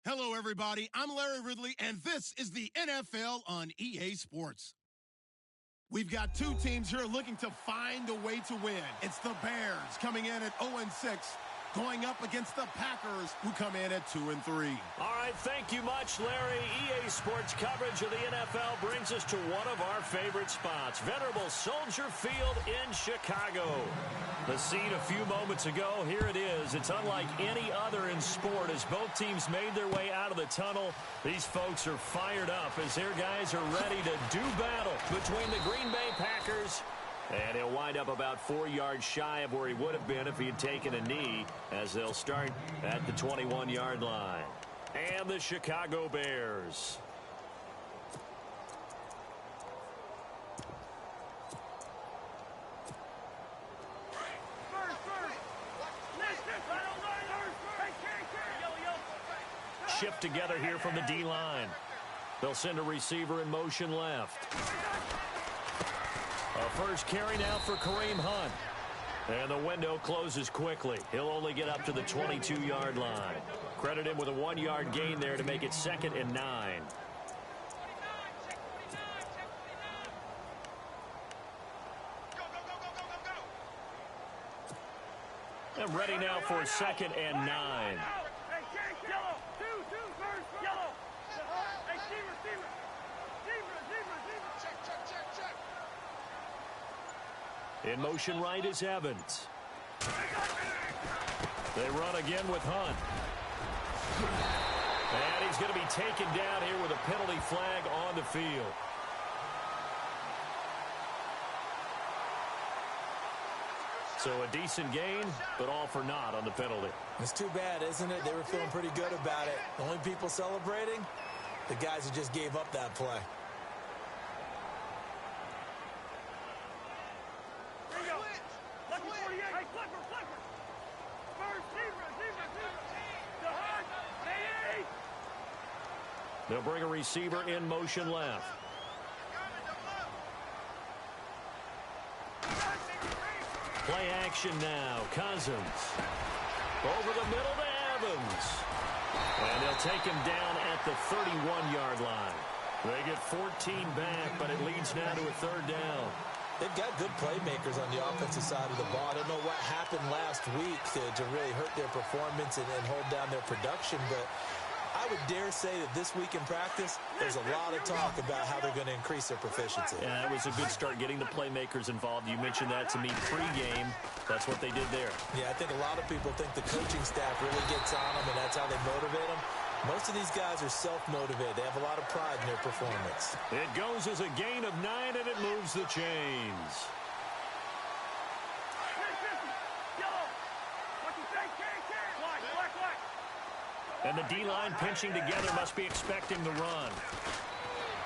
Hello, everybody. I'm Larry Ridley, and this is the NFL on EA Sports. We've got two teams here looking to find a way to win. It's the Bears coming in at 0-6, going up against the Packers, who come in at 2-3. All right, thank you much, Larry. EA Sports coverage of the NFL brings us to one of our favorite spots, venerable Soldier Field in Chicago. The scene a few moments ago, here it is. It's unlike any other in sport as both teams made their way out of the tunnel. These folks are fired up as their guys are ready to do battle between the Green Bay Packers. And he'll wind up about 4 yards shy of where he would have been if he had taken a knee, as they'll start at the 21-yard line. And the Chicago Bears. Shift together here from the D-line. They'll send a receiver in motion left. A first carry now for Kareem Hunt. And the window closes quickly. He'll only get up to the 22-yard line. Credit him with a 1-yard gain there to make it 2nd and 9. And ready now for 2nd and 9. In motion right is Evans. They run again with Hunt. And he's going to be taken down here with a penalty flag on the field. So a decent gain, but all for naught on the penalty. It's too bad, isn't it? They were feeling pretty good about it. The only people celebrating, the guys who just gave up that play. They'll bring a receiver in motion left. Play action now. Cousins. Over the middle to Evans. And they'll take him down at the 31-yard line. They get 14 back, but it leads now to a third down. They've got good playmakers on the offensive side of the ball. I don't know what happened last week to really hurt their performance and hold down their production, but I would dare say that this week in practice, there's a lot of talk about how they're going to increase their proficiency. Yeah, it was a good start getting the playmakers involved. You mentioned that to me pregame. That's what they did there. Yeah, I think a lot of people think the coaching staff really gets on them, and that's how they motivate them. Most of these guys are self-motivated. They have a lot of pride in their performance. It goes as a gain of 9, and it moves the chains. And the D-line pinching together must be expecting the run.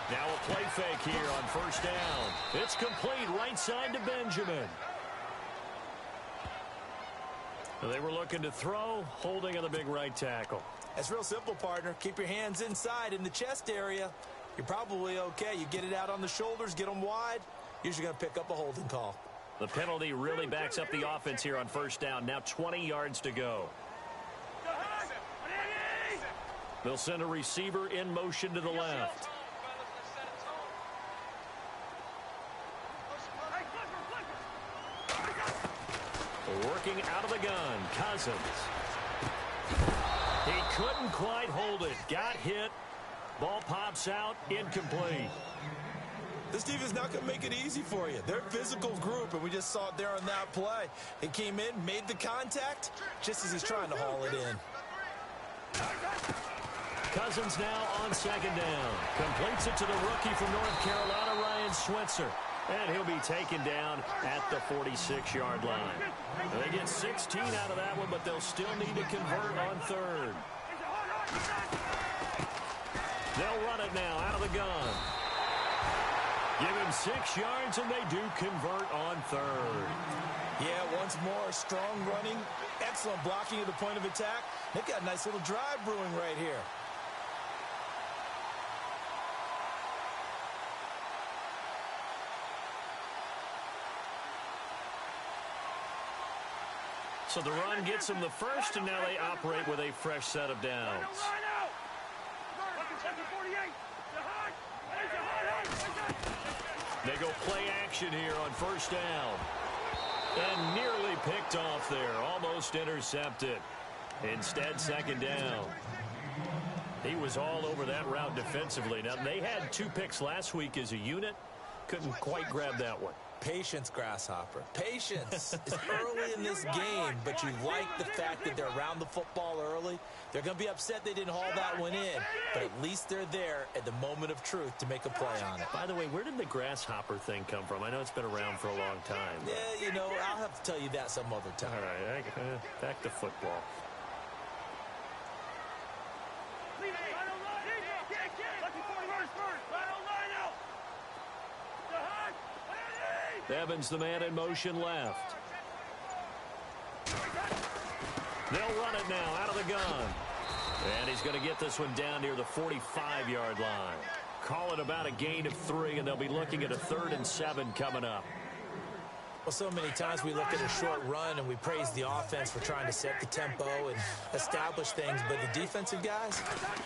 Now a play fake here on first down. It's complete right side to Benjamin. They were looking to throw, holding on the big right tackle. That's real simple, partner. Keep your hands inside in the chest area. You're probably okay. You get it out on the shoulders, get them wide. Usually going to pick up a holding call. The penalty really backs up the offense here on first down. Now 20 yards to go. They'll send a receiver in motion to the left. Working out of the gun, Cousins. He couldn't quite hold it. Got hit. Ball pops out, incomplete. This team is not going to make it easy for you. They're a physical group, and we just saw it there on that play. He came in, made the contact, just as he's trying to haul it in. Cousins now on second down. Completes it to the rookie from North Carolina, Ryan Switzer. And he'll be taken down at the 46-yard line. They get 16 out of that one, but they'll still need to convert on third. They'll run it now out of the gun. Give him 6 yards, and they do convert on third. Yeah, once more, strong running, excellent blocking at the point of attack. They've got a nice little drive brewing right here. So the run gets them the first, and now they operate with a fresh set of downs. They go play action here on first down. And nearly picked off there, almost intercepted. Instead, second down. He was all over that route defensively. Now, they had 2 picks last week as a unit. Couldn't quite grab that one. Patience, Grasshopper. Patience. It's early in this game, but you like the fact that they're around the football early. They're going to be upset they didn't haul that one in, but at least they're there at the moment of truth to make a play on it. By the way, where did the grasshopper thing come from? I know it's been around for a long time. But... yeah, you know, I'll have to tell you that some other time. All right, back to football. Evans, the man in motion left. They'll run it now out of the gun. And he's going to get this one down near the 45-yard line. Call it about a gain of 3, and they'll be looking at a 3rd and 7 coming up. Well, so many times we look at a short run and we praise the offense for trying to set the tempo and establish things, but the defensive guys,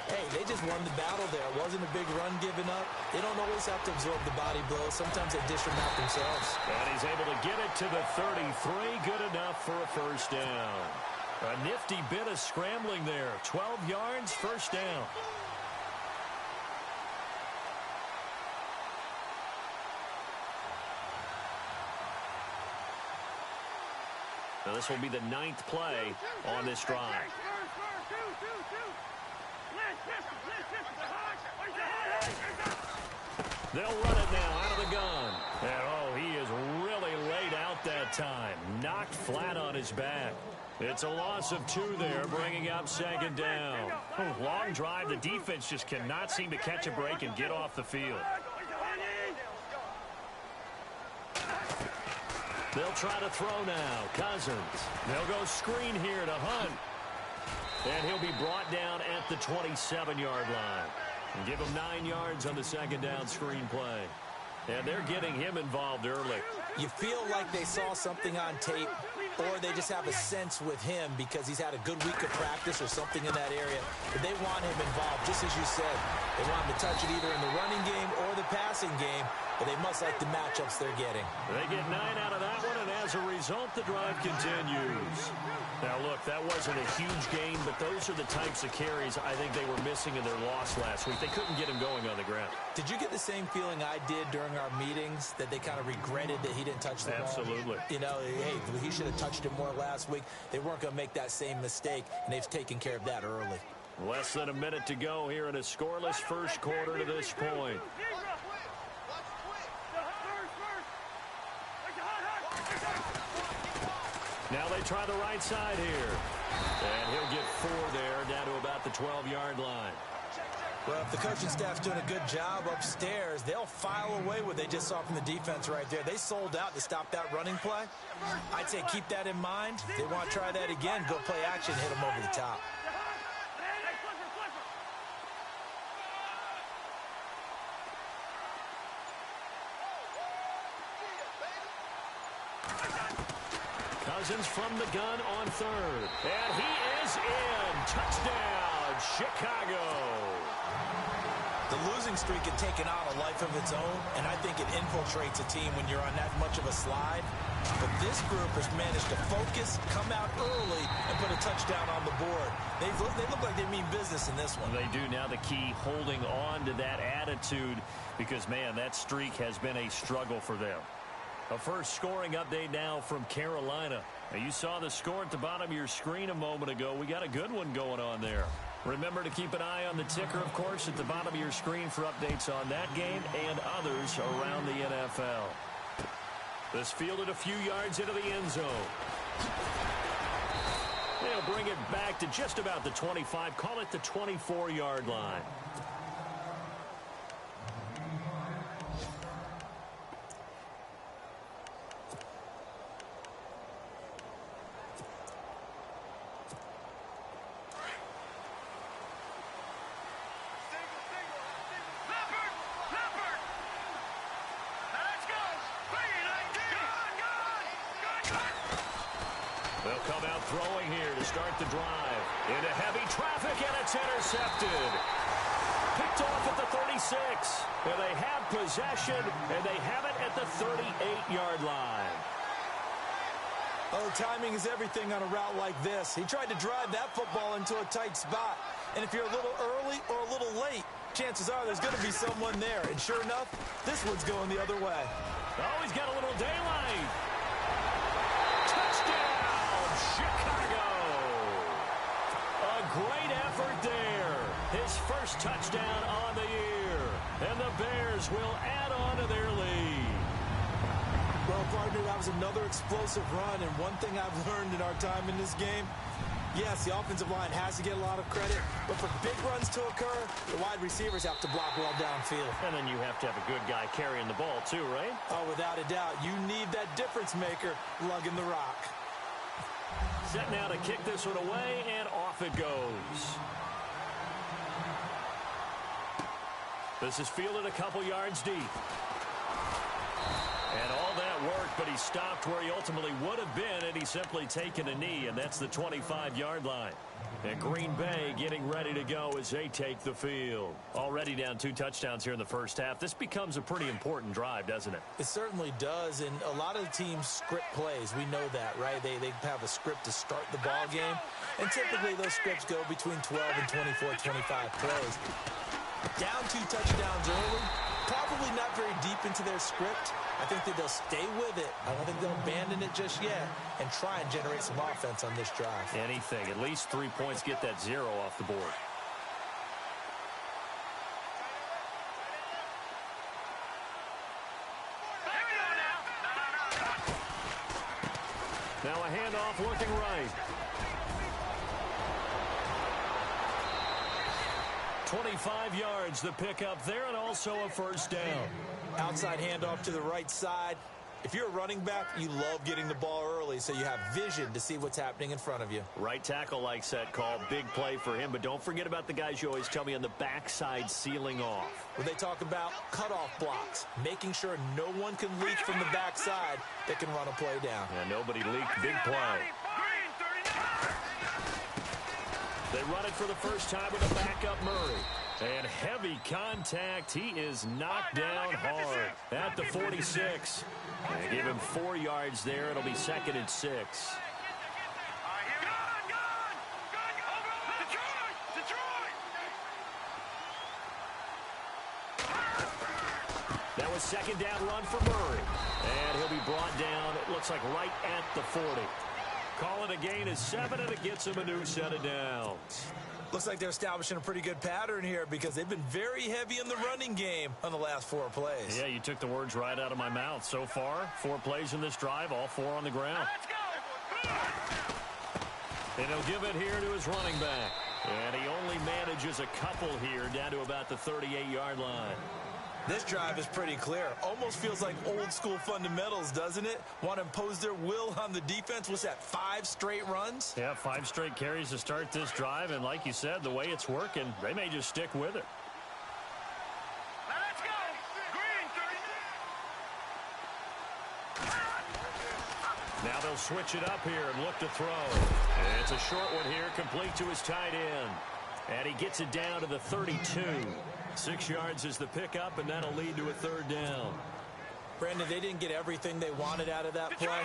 hey, they just won the battle there. It wasn't a big run given up. They don't always have to absorb the body blows. Sometimes they dish them out themselves. And he's able to get it to the 33. Good enough for a first down. A nifty bit of scrambling there. 12 yards, first down. Now this will be the 9th play on this drive. They'll run it now out of the gun. And, oh, he is really laid out that time. Knocked flat on his back. It's a loss of 2 there, bringing up second down. Long drive. The defense just cannot seem to catch a break and get off the field. They'll try to throw now. Cousins. They'll go screen here to Hunt. And he'll be brought down at the 27-yard line. And give him 9 yards on the second down screen play. And they're getting him involved early. You feel like they saw something on tape, or they just have a sense with him because he's had a good week of practice or something in that area. But they want him involved, just as you said. They want him to touch it either in the running game or the passing game, but they must like the matchups they're getting. They get 9 out of that one, and as a result, the drive continues. Now, look, that wasn't a huge gain, but those are the types of carries I think they were missing in their loss last week. They couldn't get him going on the ground. Did you get the same feeling I did during our meetings, that they kind of regretted that he didn't touch the ball? Absolutely. You know, hey, he should have touched it more last week. They weren't going to make that same mistake, and they've taken care of that early. Less than a minute to go here in a scoreless first quarter to this point. Now they try the right side here. And he'll get 4 there, down to about the 12-yard line. Well, if the coaching staff's doing a good job upstairs, they'll file away what they just saw from the defense right there. They sold out to stop that running play. I'd say keep that in mind. If they want to try that again, go play action, hit them over the top. Cousins from the gun on 3rd. And he is in. Touchdown, Chicago. The losing streak had taken on a life of its own, and I think it infiltrates a team when you're on that much of a slide. But this group has managed to focus, come out early, and put a touchdown on the board. They look like they mean business in this one. They do. Now the key, holding on to that attitude, because, man, that streak has been a struggle for them. A first scoring update now from Carolina. Now, you saw the score at the bottom of your screen a moment ago. We got a good one going on there. Remember to keep an eye on the ticker, of course, at the bottom of your screen for updates on that game and others around the NFL. This fielded a few yards into the end zone. They'll bring it back to just about the 25. Call it the 24-yard line. They'll come out throwing here to start the drive. Into heavy traffic, and it's intercepted. Picked off at the 36. And they have possession, and they have it at the 38-yard line. Oh, timing is everything on a route like this. He tried to drive that football into a tight spot. And if you're a little early or a little late, chances are there's going to be someone there. And sure enough, this one's going the other way. Oh, he's got a little daylight. Touchdown, Chicago. A great effort there. His first touchdown on the year. And the Bears will add on to their lead. Well, partner, that was another explosive run. And one thing I've learned in our time in this game, yes, the offensive line has to get a lot of credit, but for big runs to occur, the wide receivers have to block well downfield. And then you have to have a good guy carrying the ball too, right? Oh, without a doubt. You need that difference maker lugging the rock. Set now to kick this one away, and off it goes. This is fielded a couple yards deep. And all that worked, but he stopped where he ultimately would have been, and he's simply taken a knee, and that's the 25-yard line. And Green Bay getting ready to go as they take the field. Already down 2 touchdowns here in the first half. This becomes a pretty important drive, doesn't it? It certainly does, and a lot of the teams script plays. We know that, right? They have a script to start the ball game, and typically those scripts go between 12 and 24, 25 plays. Down 2 touchdowns early, probably not very deep into their script. I think that they'll stay with it. I don't think they'll abandon it just yet and try and generate some offense on this drive. Anything. At least 3 points, get that 0 off the board. off looking right. 25 yards the pickup there, and also a first down. Outside handoff to the right side. If you're a running back, you love getting the ball early so you have vision to see what's happening in front of you. Right tackle likes that call. Big play for him, but don't forget about the guys you always tell me on the backside sealing off. When they talk about cutoff blocks, making sure no one can leak from the backside that can run a play down. Yeah, nobody leaked. Big play. They run it for the first time with a backup Murray. And heavy contact. He is knocked down hard at the 46. They give him 4 yards there. It'll be 2nd and 6. That was 2nd down run for Murray. And he'll be brought down, it looks like right at the 40. Call it a gain of 7, and it gets him a new set of downs. Looks like they're establishing a pretty good pattern here because they've been very heavy in the running game on the last 4 plays. Yeah, you took the words right out of my mouth. So far, 4 plays in this drive, all 4 on the ground. And he'll give it here to his running back. And he only manages a couple here down to about the 38-yard line. This drive is pretty clear. Almost feels like old school fundamentals, doesn't it? Want to impose their will on the defense. What's that, 5 straight runs? Yeah, 5 straight carries to start this drive. And like you said, the way it's working, they may just stick with it. Let's go! Green! Now they'll switch it up here and look to throw. And it's a short one here, complete to his tight end. And he gets it down to the 32. 6 yards is the pickup, and that'll lead to a 3rd down. Brandon, they didn't get everything they wanted out of that play,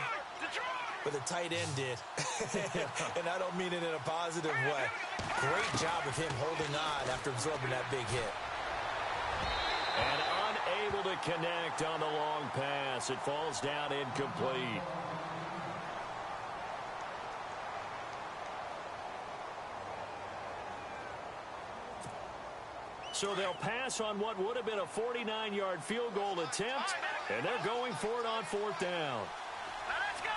but the tight end did. And I don't mean it in a positive way. Great job of him holding on after absorbing that big hit. And unable to connect on the long pass. It falls down incomplete. So they'll pass on what would have been a 49-yard field goal attempt, and they're going for it on 4th down. Let's go!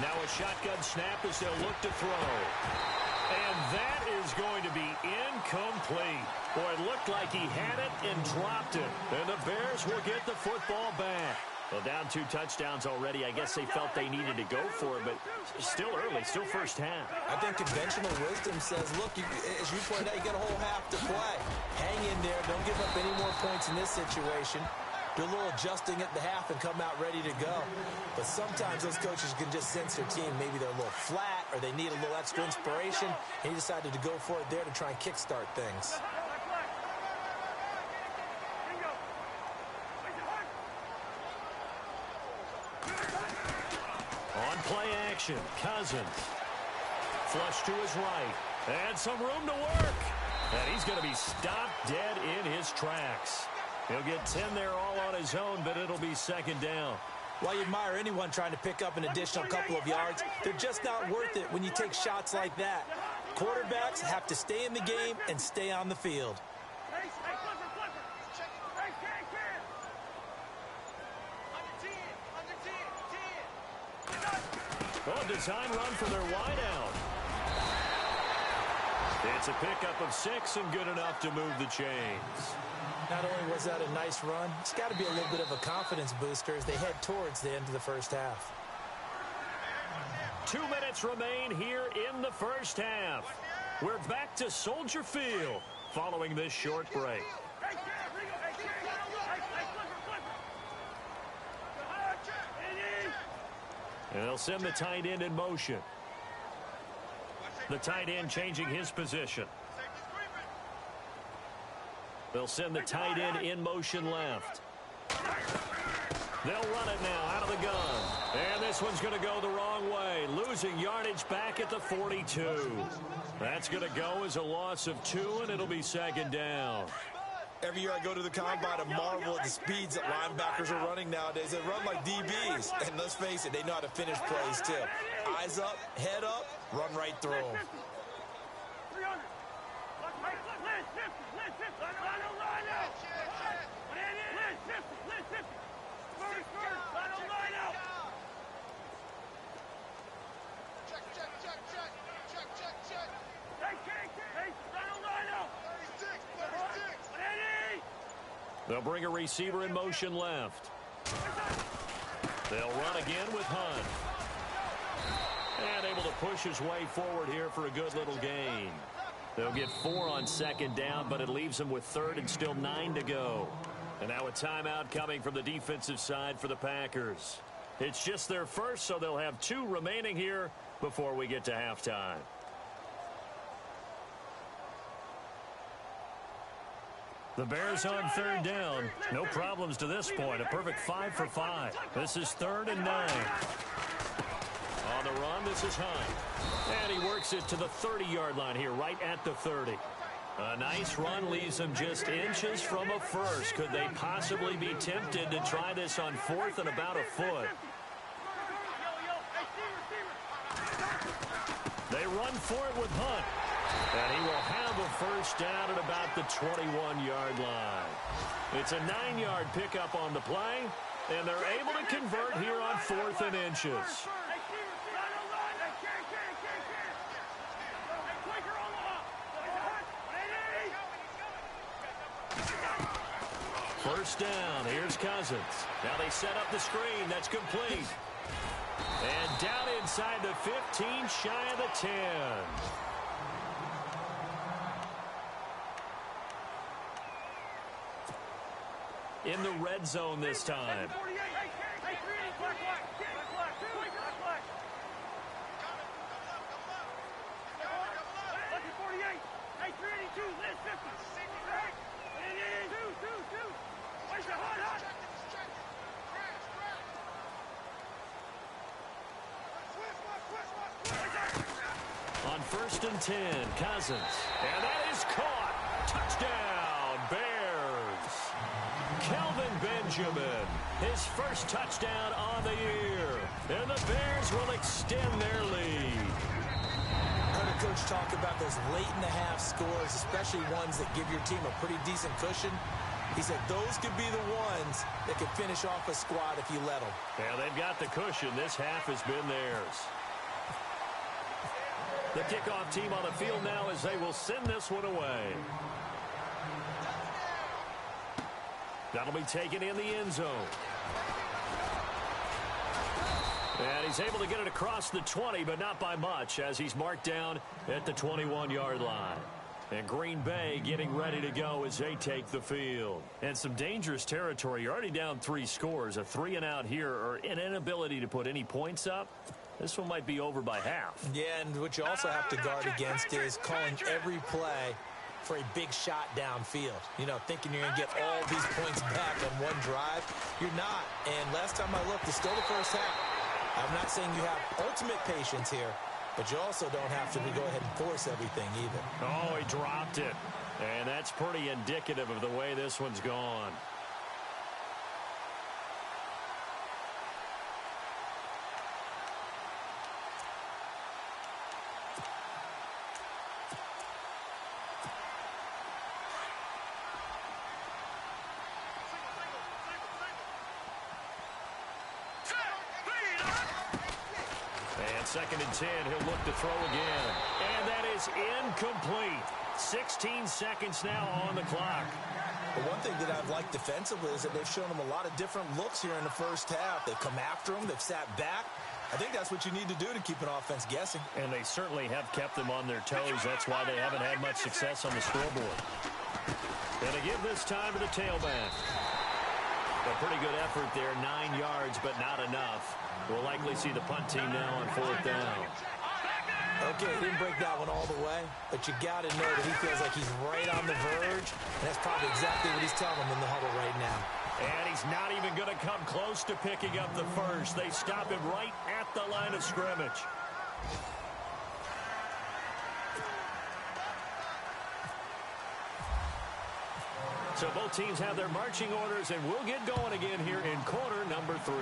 Now a shotgun snap as they'll look to throw. And that is going to be incomplete. Boy, it looked like he had it and dropped it. And the Bears will get the football back. Well, down 2 touchdowns already. I guess they felt they needed to go for it, but still early, still first half. I think conventional wisdom says, look, as you pointed out, you got a whole half to play. Hang in there. Don't give up any more points in this situation. Do a little adjusting at the half and come out ready to go. But sometimes those coaches can just sense their team. Maybe they're a little flat or they need a little extra inspiration. And he decided to go for it there to try and kickstart things. On play action, Cousins. Flush to his right. And some room to work. And he's going to be stopped dead in his tracks. He'll get 10 there all on his own, but it'll be 2nd down. While you admire anyone trying to pick up an additional couple of yards, they're just not worth it when you take shots like that. Quarterbacks have to stay in the game and stay on the field. Well, design run for their wideout. It's a pickup of 6 and good enough to move the chains. Not only was that a nice run, it's got to be a little bit of a confidence booster as they head towards the end of the first half. 2 minutes remain here in the first half. We're back to Soldier Field following this short break. And they'll send the tight end in motion. The tight end changing his position. They'll send the tight end in motion left. They'll run it now out of the gun. And this one's going to go the wrong way. Losing yardage back at the 42. That's going to go as a loss of 2, and it'll be 2nd down. Every year I go to the combine and marvel at the speeds that linebackers are running nowadays. They run like DBs. And let's face it, they know how to finish plays too. Eyes up, head up, run right through them. They'll bring a receiver in motion left. They'll run again with Hunt. And able to push his way forward here for a good little gain. They'll get 4 on second down, but it leaves them with third and still 9 to go. And now a timeout coming from the defensive side for the Packers. It's just their first, so they'll have 2 remaining here before we get to halftime. The Bears on third down. No problems to this point. A perfect 5 for 5. This is 3rd and 9. On the run, this is Hunt. And he works it to the 30-yard line here, right at the 30. A nice run leaves them just inches from a first. Could they possibly be tempted to try this on 4th and about a foot? They run for it with Hunt. And he will have a first down at about the 21-yard line. It's a 9-yard pickup on the play, and they're able to convert here on 4th and inches. First down, here's Cousins. Now they set up the screen, that's complete. And down inside the 15, shy of the 10. In the red zone this time. On 1st and 10, Cousins. And that is caught. Touchdown, Bears. Kelvin Benjamin, his first touchdown on the year. And the Bears will extend their lead. I heard a coach talk about those late-in-the-half scores, especially ones that give your team a pretty decent cushion. He said those could be the ones that could finish off a squad if you let them. Yeah, they've got the cushion. This half has been theirs. The kickoff team on the field now as they will send this one away. That'll be taken in the end zone. And he's able to get it across the 20, but not by much, as he's marked down at the 21-yard line. And Green Bay getting ready to go as they take the field. And some dangerous territory. You're already down 3 scores. A 3-and-out here, or an inability to put any points up. This one might be over by half. Yeah, and what you also have to guard against is calling every play for a big shot downfield. You know, thinking you're going to get all these points back on one drive. You're not. And last time I looked, it's still the first half. I'm not saying you have ultimate patience here, but you also don't have to go ahead and force everything either. Oh, he dropped it. And that's pretty indicative of the way this one's gone. Second and 10, he'll look to throw again. And that is incomplete. 16 seconds now on the clock. The one thing that I've liked defensively is that they've shown them a lot of different looks here in the first half. They've come after them. They've sat back. I think that's what you need to do to keep an offense guessing. And they certainly have kept them on their toes. That's why they haven't had much success on the scoreboard. And they give this time to the tailback. A pretty good effort there, 9 yards, but not enough. We'll likely see the punt team now on 4th down. Okay, he didn't break that one all the way, but you got to know that he feels like he's right on the verge, and that's probably exactly what he's telling them in the huddle right now. And he's not even going to come close to picking up the first. They stop him right at the line of scrimmage. So both teams have their marching orders, and we'll get going again here in quarter number 3.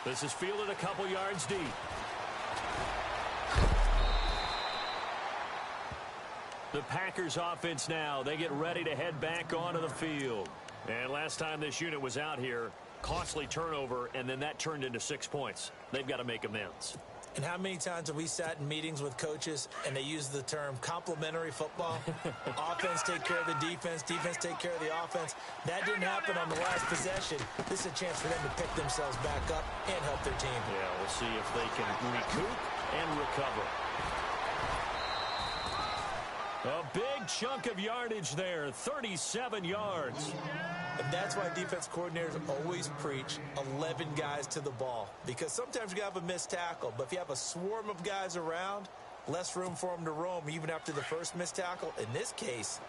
This is fielded a couple yards deep. The Packers offense now, they get ready to head back onto the field. And last time this unit was out here, costly turnover, and then that turned into 6 points. They've got to make amends. And how many times have we sat in meetings with coaches and they use the term complementary football? Offense take care of the defense, defense take care of the offense. That didn't happen on the last possession. This is a chance for them to pick themselves back up and help their team. Yeah, we'll see if they can recoup and recover. A big chunk of yardage there, 37 yards. And that's why defense coordinators always preach 11 guys to the ball. Because sometimes you have a missed tackle, but if you have a swarm of guys around, less room for them to roam even after the first missed tackle. In this case,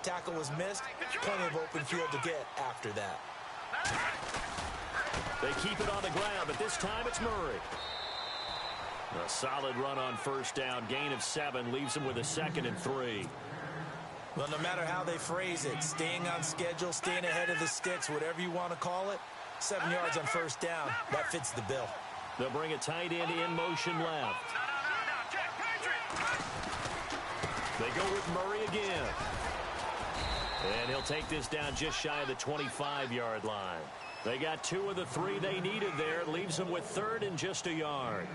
tackle was missed, plenty of open field to get after that. They keep it on the ground, but this time it's Murray. A solid run on first down, gain of 7, leaves him with a 2nd and 3. Well, no matter how they phrase it, staying on schedule, staying ahead of the sticks, whatever you want to call it, 7 yards on first down, that fits the bill. They'll bring a tight end in motion left. They go with Murray again. And he'll take this down just shy of the 25-yard line. They got 2 of the 3 they needed there. Leaves them with 3rd and just a yard.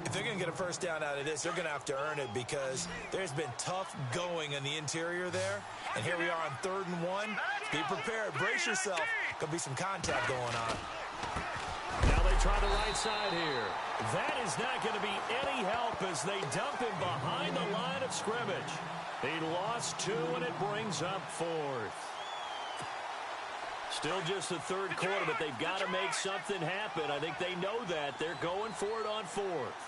If they're going to get a first down out of this, they're going to have to earn it because there's been tough going in the interior there. And here we are on 3rd and 1. Be prepared. Brace yourself. Could be some contact going on. Now they try the right side here. That is not going to be any help as they dump him behind the line of scrimmage. He lost 2, and it brings up 4th. Still just the 3rd quarter, but they've got to make something happen. I think they know that. They're going for it on 4th.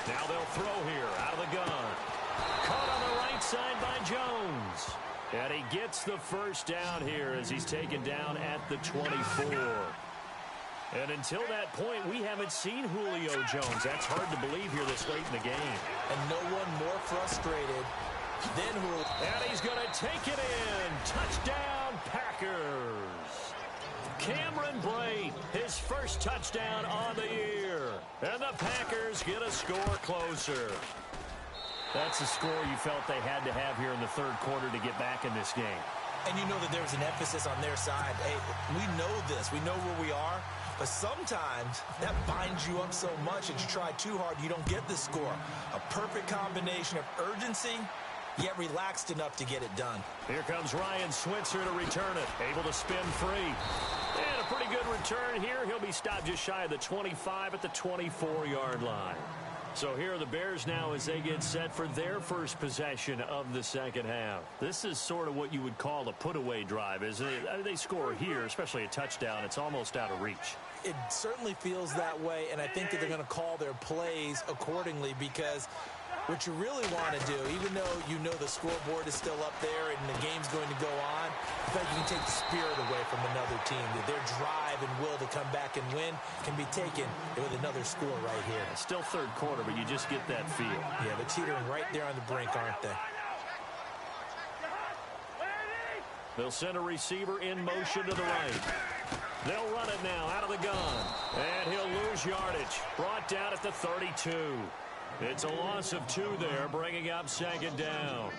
Now they'll throw here out of the gun. Caught on the right side by Jones. And he gets the first down here as he's taken down at the 24. And until that point, we haven't seen Julio Jones. That's hard to believe here this late in the game. And no one more frustrated than Julio. And he's going to take it in. Touchdown, Packers. Cameron Brate, his first touchdown on the year. And the Packers get a score closer. That's the score you felt they had to have here in the 3rd quarter to get back in this game. And you know that there was an emphasis on their side. Hey, we know this. We know where we are. But sometimes that binds you up so much that you try too hard, you don't get the score. A perfect combination of urgency, yet relaxed enough to get it done. Here comes Ryan Switzer to return it. Able to spin free. And a pretty good return here. He'll be stopped just shy of the 25 at the 24-yard line. So here are the Bears now as they get set for their first possession of the second half. This is sort of what you would call a put-away drive, isn't it? I mean, they score here, especially a touchdown. It's almost out of reach. It certainly feels that way, and I think that they're going to call their plays accordingly because what you really want to do, even though you know the scoreboard is still up there and the game's going to go on, I feel like you can take the spirit away from another team. Their drive and will to come back and win can be taken with another score right here. It's still 3rd quarter, but you just get that feel. Yeah, they're teetering right there on the brink, aren't they? They'll send a receiver in motion to the right. They'll run it now out of the gun. And he'll lose yardage. Brought down at the 32. It's a loss of 2 there, bringing up 2nd down.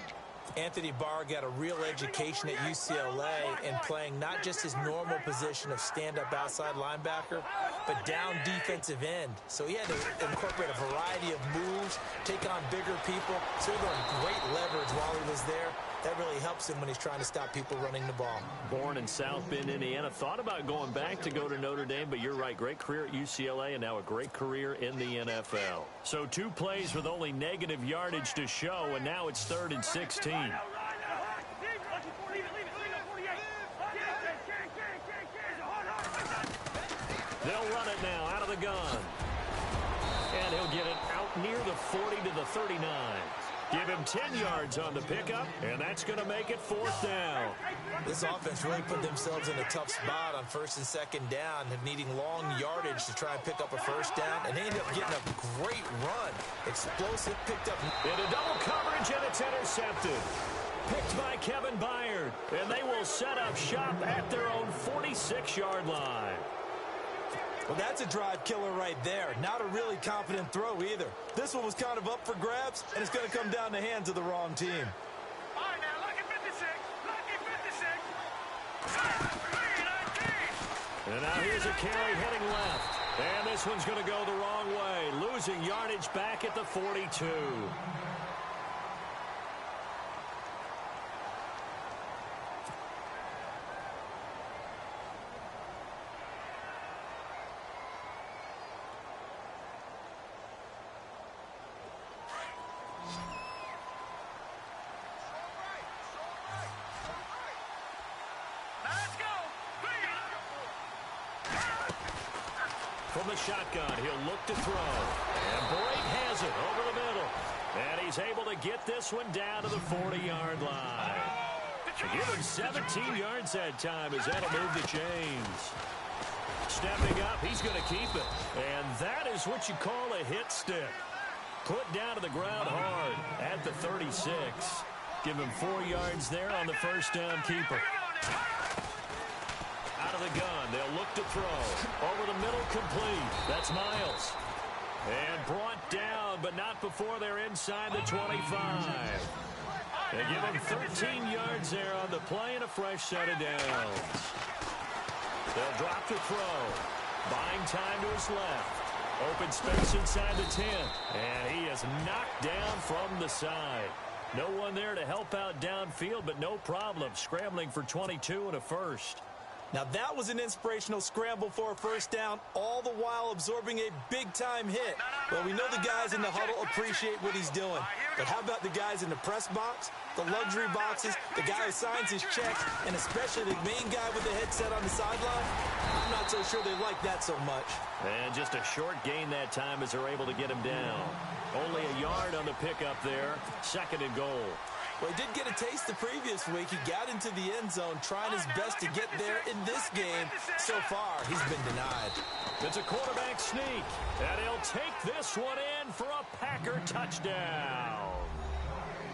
Anthony Barr got a real education at UCLA in playing not just his normal position of stand-up outside linebacker, but down defensive end. So he had to incorporate a variety of moves, take on bigger people. So he learned great leverage while he was there. That really helps him when he's trying to stop people running the ball. Born in South Bend, Indiana. Thought about going back to go to Notre Dame, but you're right. Great career at UCLA and now a great career in the NFL. So 2 plays with only negative yardage to show, and now it's 3rd and 16. They'll run it now out of the gun. And he'll get it out near the 40 to the 39. Give him 10 yards on the pickup, and that's going to make it 4th down. This offense really put themselves in a tough spot on 1st and 2nd down, and needing long yardage to try and pick up a first down, and they ended up getting a great run. Explosive, picked up. Into double coverage, and it's intercepted. Picked by Kevin Byard, and they will set up shop at their own 46-yard line. Well, that's a drive killer right there. Not a really confident throw either. This one was kind of up for grabs, and it's going to come down the hands of the wrong team. All right, now, lucky 56. Lucky 56. And now here's a carry heading left. And this one's going to go the wrong way, losing yardage back at the 42. From the shotgun, he'll look to throw. And Blake has it over the middle. And he's able to get this one down to the 40-yard line. To give him 17 yards that time as that'll move the chains. Stepping up, he's going to keep it. And that is what you call a hit stick. Put down to the ground hard at the 36. Give him 4 yards there on the first down keeper. Out of the gun, they'll look to throw. Over the middle, complete. That's Miles. And brought down, but not before they're inside the 25. They give him 13 yards there on the play and a fresh set of downs. They'll drop the throw. Buying time to his left. Open space inside the 10. And he is knocked down from the side. No one there to help out downfield, but no problem. Scrambling for 22 and a first. Now that was an inspirational scramble for a first down, all the while absorbing a big-time hit. Well, we know the guys in the huddle appreciate what he's doing. But how about the guys in the press box, the luxury boxes, the guy who signs his checks, and especially the main guy with the headset on the sideline? I'm not so sure they like that so much. And just a short gain that time as they're able to get him down. Only a yard on the pickup there. 2nd and goal. Well, he did get a taste the previous week. He got into the end zone, trying his best to get there in this game. So far, he's been denied. It's a quarterback sneak, and he'll take this one in for a Packer touchdown.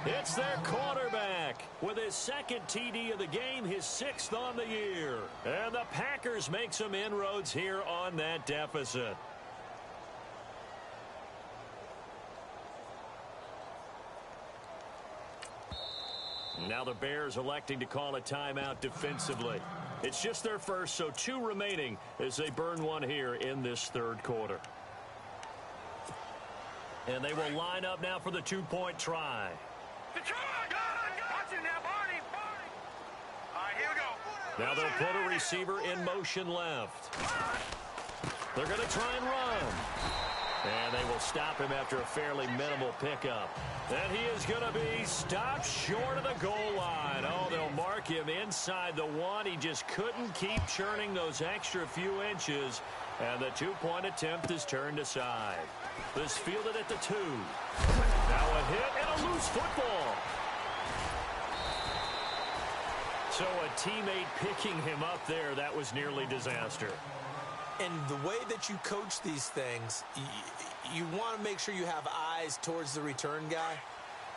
It's their quarterback with his 2nd TD of the game, his 6th on the year. And the Packers make some inroads here on that deficit. Now the Bears electing to call a timeout defensively. It's just their first, so 2 remaining as they burn one here in this 3rd quarter. And they will line up now for the 2-point try. Watch it now, Barney. All right, here we go. Now they'll put a receiver in motion left. They're going to try and run. And they will stop him after a fairly minimal pickup. And he is going to be stopped short of the goal line. Oh, they'll mark him inside the 1. He just couldn't keep churning those extra few inches. And the 2-point attempt is turned aside. This fielded at the 2. Now a hit and a loose football. So a teammate picking him up there, that was nearly disaster. And the way that you coach these things, you want to make sure you have eyes towards the return guy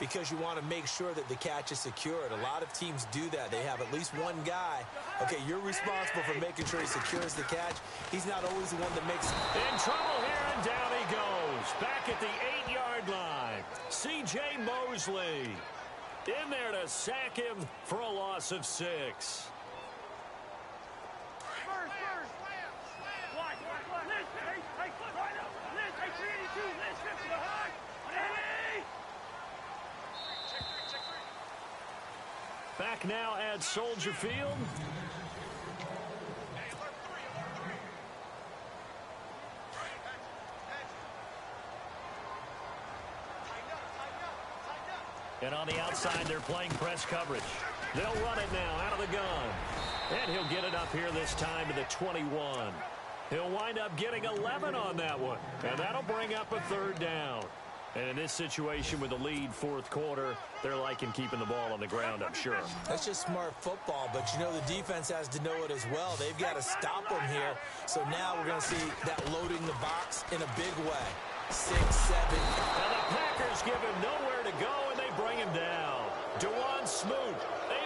because you want to make sure that the catch is secured. A lot of teams do that. They have at least one guy. Okay, you're responsible for making sure he secures the catch. He's not always the one that makes... In trouble here, and down he goes. Back at the 8-yard line. C.J. Mosley in there to sack him for a loss of 6. Back now at Soldier Field. And on the outside, they're playing press coverage. They'll run it now out of the gun. And he'll get it up here this time to the 21. He'll wind up getting 11 on that one. And that'll bring up a 3rd down. And in this situation with the lead 4th quarter, they're liking keeping the ball on the ground, I'm sure. That's just smart football, but you know the defense has to know it as well. They've got to stop them here. So now we're going to see that loading the box in a big way. 6, 7. Now the Packers give him nowhere to go, and they bring him down. DeJuan Smoot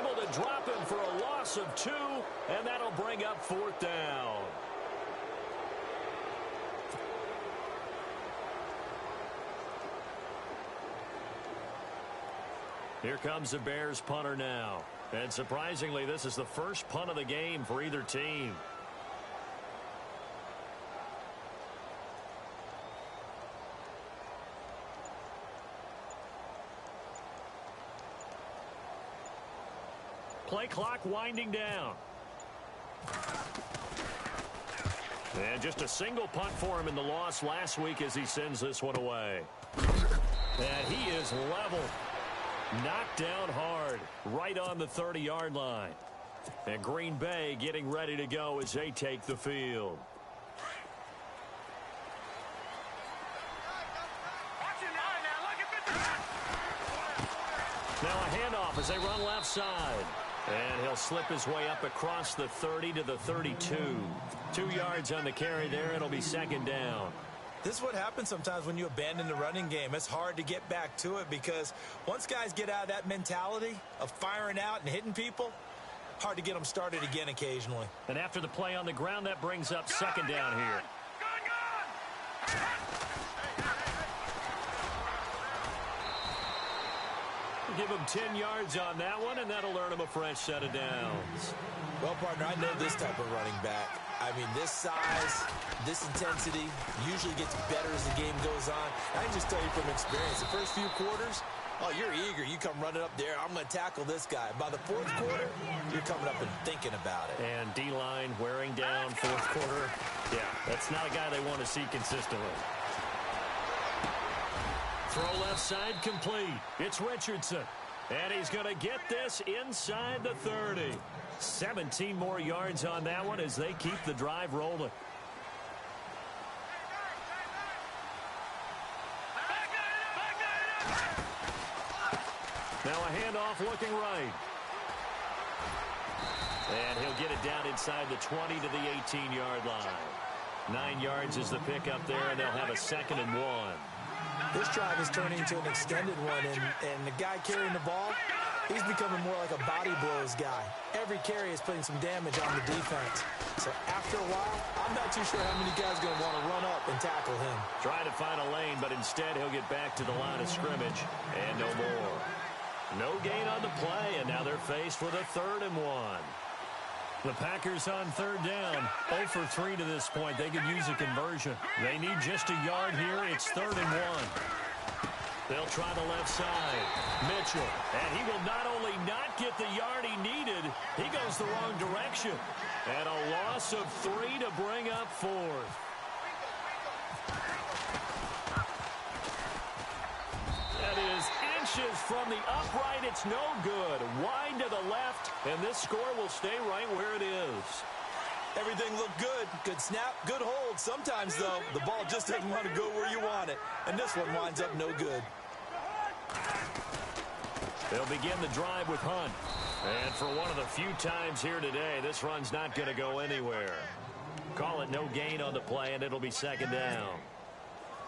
able to drop him for a loss of 2, and that'll bring up 4th down. Here comes the Bears punter now. And surprisingly, this is the first punt of the game for either team. Play clock winding down. And just a single punt for him in the loss last week as he sends this one away. And he is level. Knocked down hard, right on the 30-yard line. And Green Bay getting ready to go as they take the field. Now a handoff as they run left side. And he'll slip his way up across the 30 to the 32. 2 yards on the carry there. It'll be second down. This is what happens sometimes when you abandon the running game. It's hard to get back to it because once guys get out of that mentality of firing out and hitting people, hard to get them started again occasionally. And after the play on the ground, that brings up second down here. Give him 10 yards on that one, and that'll earn him a fresh set of downs. Well, partner, I know this type of running back. I mean, this size, this intensity usually gets better as the game goes on. I can just tell you from experience, the first few quarters, oh, you're eager. You come running up there. I'm going to tackle this guy. By the fourth quarter, you're coming up and thinking about it. And D-line wearing down fourth quarter. Yeah, that's not a guy they want to see consistently. Throw left side complete. It's Richardson. And he's going to get this inside the 30. 17 more yards on that one as they keep the drive rolling. Now a handoff looking right. And he'll get it down inside the 20 to the 18-yard line. 9 yards is the pickup there, and they'll have a 2nd and 1. This drive is turning into an extended one, and the guy carrying the ball, he's becoming more like a body blows guy. Every carry is putting some damage on the defense. So after a while, I'm not too sure how many guys are going to want to run up and tackle him. Trying to find a lane, but instead he'll get back to the line of scrimmage, and no more. No gain on the play, and now they're faced with a 3rd and 1. The Packers on 3rd down, 0 for 3 to this point. They could use a conversion. They need just a yard here. It's 3rd and 1. They'll try the left side. Mitchell, and he will not only not get the yard he needed, he goes the wrong direction. And a loss of 3 to bring up 4th. That is inches from the upright. It's no good. Wide to the left, and this score will stay right where it is. Everything looked good. Good snap, good hold. Sometimes, though, the ball just doesn't want to go where you want it. And this one winds up no good. They'll begin the drive with Hunt. And for one of the few times here today, this run's not going to go anywhere. Call it no gain on the play, and it'll be 2nd down.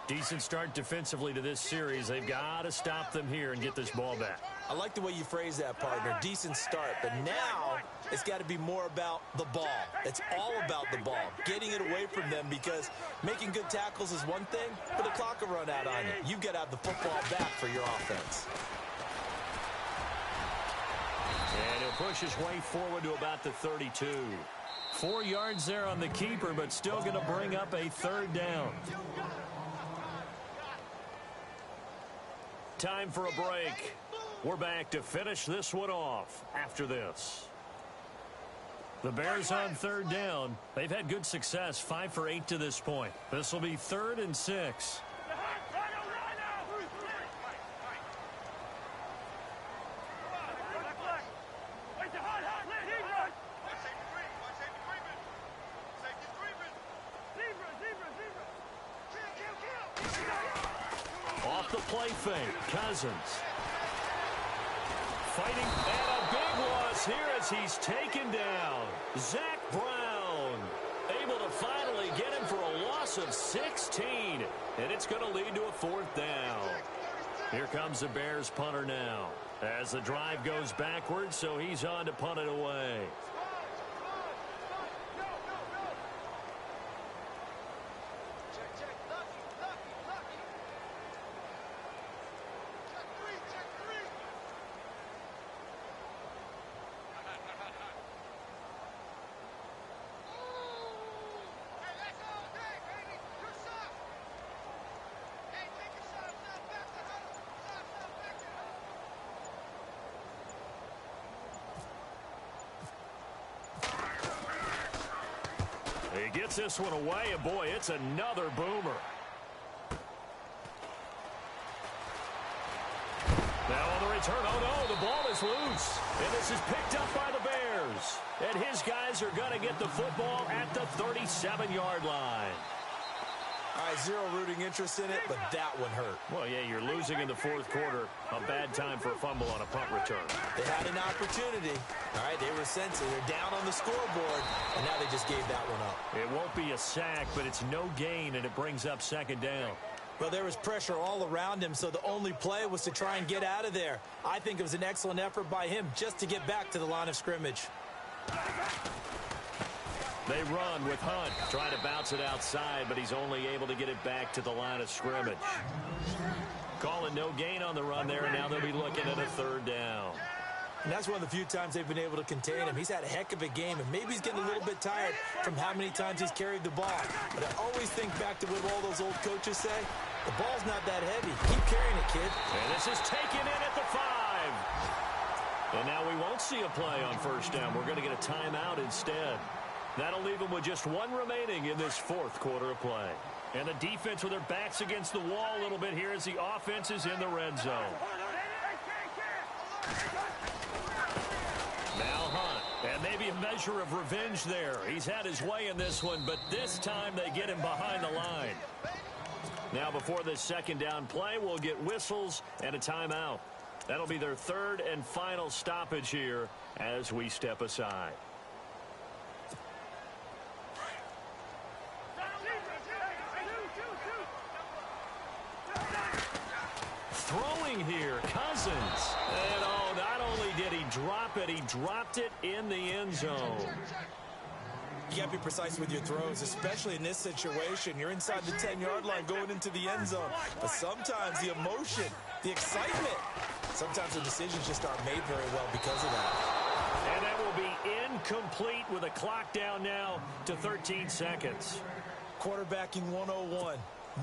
Decent start defensively to this series. They've got to stop them here and get this ball back. I like the way you phrase that, partner. Decent start. But now it's got to be more about the ball. It's all about the ball. Getting it away from them, because making good tackles is one thing, but the clock will run out on you. You've got to have the football back for your offense. And he'll push his way forward to about the 32. 4 yards there on the keeper, but still going to bring up a 3rd down. Time for a break. We're back to finish this one off after this. The Bears on 3rd down. They've had good success, 5 for 8 to this point. This will be 3rd and 6. Off the play fake, Cousins. Fighting, and a big loss here as he's taken down. Zach Brown able to finally get him for a loss of 16. And it's going to lead to a 4th down. Here comes the Bears punter now as the drive goes backwards, so he's on to punt it away. Gets this one away, and boy, it's another boomer. Now on the return, oh no, the ball is loose. And this is picked up by the Bears. And his guys are going to get the football at the 37-yard line. All right, zero rooting interest in it, but that one hurt. Well, yeah, you're losing in the fourth quarter. A bad time for a fumble on a punt return. They had an opportunity. All right, they were sensitive. They're down on the scoreboard, and now they just gave that one up. It won't be a sack, but it's no gain, and it brings up second down. Well, there was pressure all around him, so the only play was to try and get out of there. I think it was an excellent effort by him just to get back to the line of scrimmage. They run with Hunt, trying to bounce it outside, but he's only able to get it back to the line of scrimmage. Calling no gain on the run there, and now they'll be looking at a third down. And that's one of the few times they've been able to contain him. He's had a heck of a game, and maybe he's getting a little bit tired from how many times he's carried the ball. But I always think back to what all those old coaches say. The ball's not that heavy. Keep carrying it, kid. And this is taken in at the 5. And now we won't see a play on first down. We're going to get a timeout instead. That'll leave them with just one remaining in this fourth quarter of play. And the defense with their backs against the wall a little bit here as the offense is in the red zone. Now Hunt, and maybe a measure of revenge there. He's had his way in this one, but this time they get him behind the line. Now before this second down play, we'll get whistles and a timeout. That'll be their third and final stoppage here as we step aside. Throwing here, Cousins. And oh, not only did he drop it, he dropped it in the end zone. You got to be precise with your throws, especially in this situation. You're inside the 10-yard line going into the end zone. But sometimes the emotion, the excitement, sometimes the decisions just aren't made very well because of that. And that will be incomplete with a clock down now to 13 seconds. Quarterbacking 101.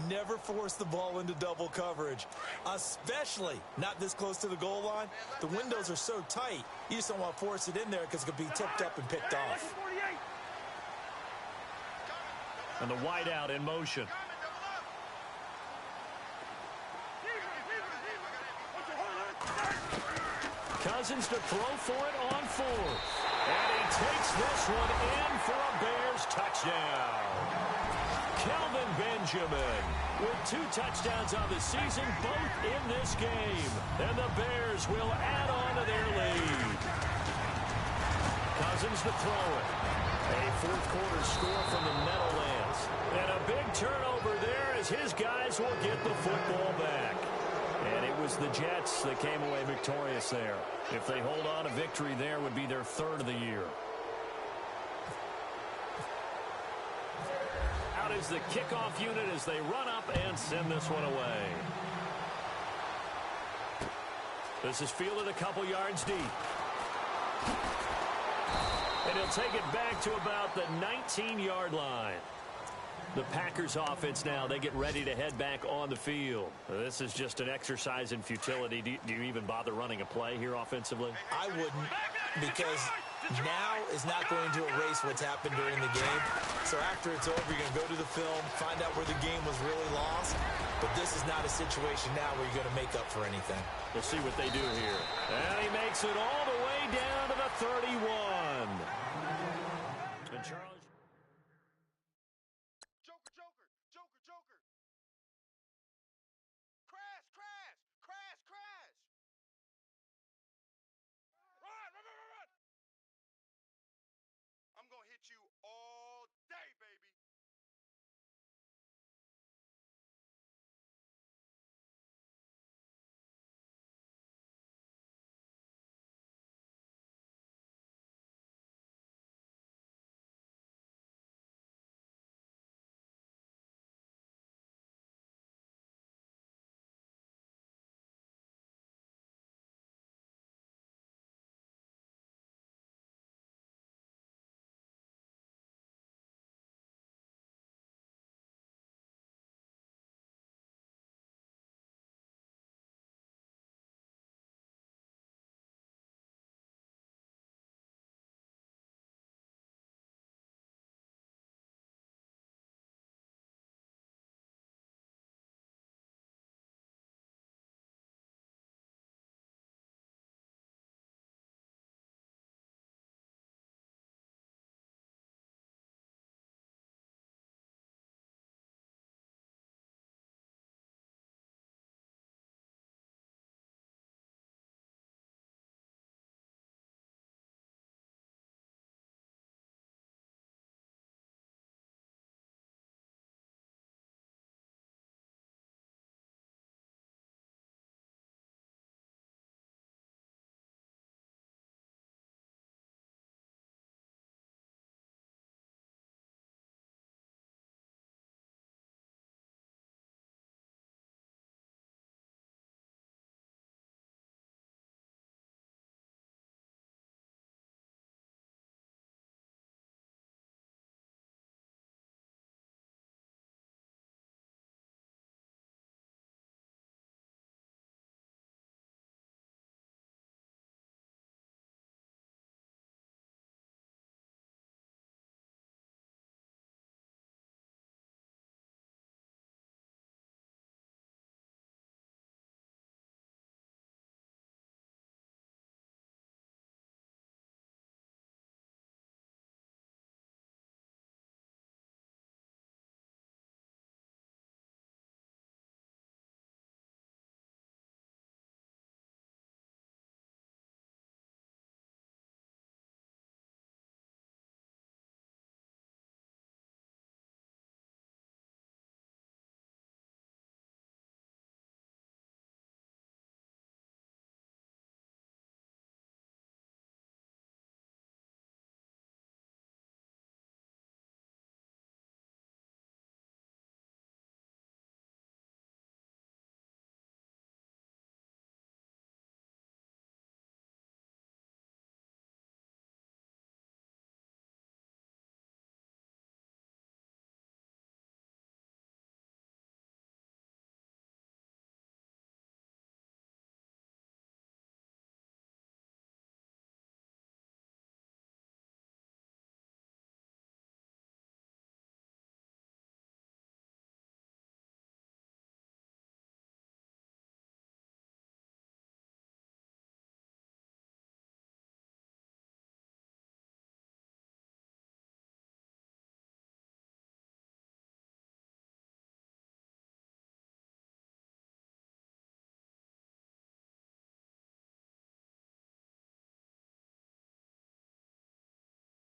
Never force the ball into double coverage, especially not this close to the goal line. The windows are so tight, you just don't want to force it in there because it could be tipped up and picked off. And the wideout in motion. Cousins to throw for it on fourth. And he takes this one in for a Bears touchdown. Kelvin Benjamin with 2 touchdowns on the season, both in this game. And the Bears will add on to their lead. Cousins to throw it. A fourth quarter score from the Meadowlands. And a big turnover there as his guys will get the football back. And it was the Jets that came away victorious there. If they hold on to victory there, would be their third of the year. Out is the kickoff unit as they run up and send this one away. This is fielded a couple yards deep. And he'll take it back to about the 19-yard line. The Packers offense now, they get ready to head back on the field. This is just an exercise in futility. Do you even bother running a play here offensively? I wouldn't, because now is not going to erase what's happened during the game. So after it's over, you're going to go to the film, find out where the game was really lost. But this is not a situation now where you're going to make up for anything. We'll see what they do here. And he makes it all the way down to the 31. And Charlie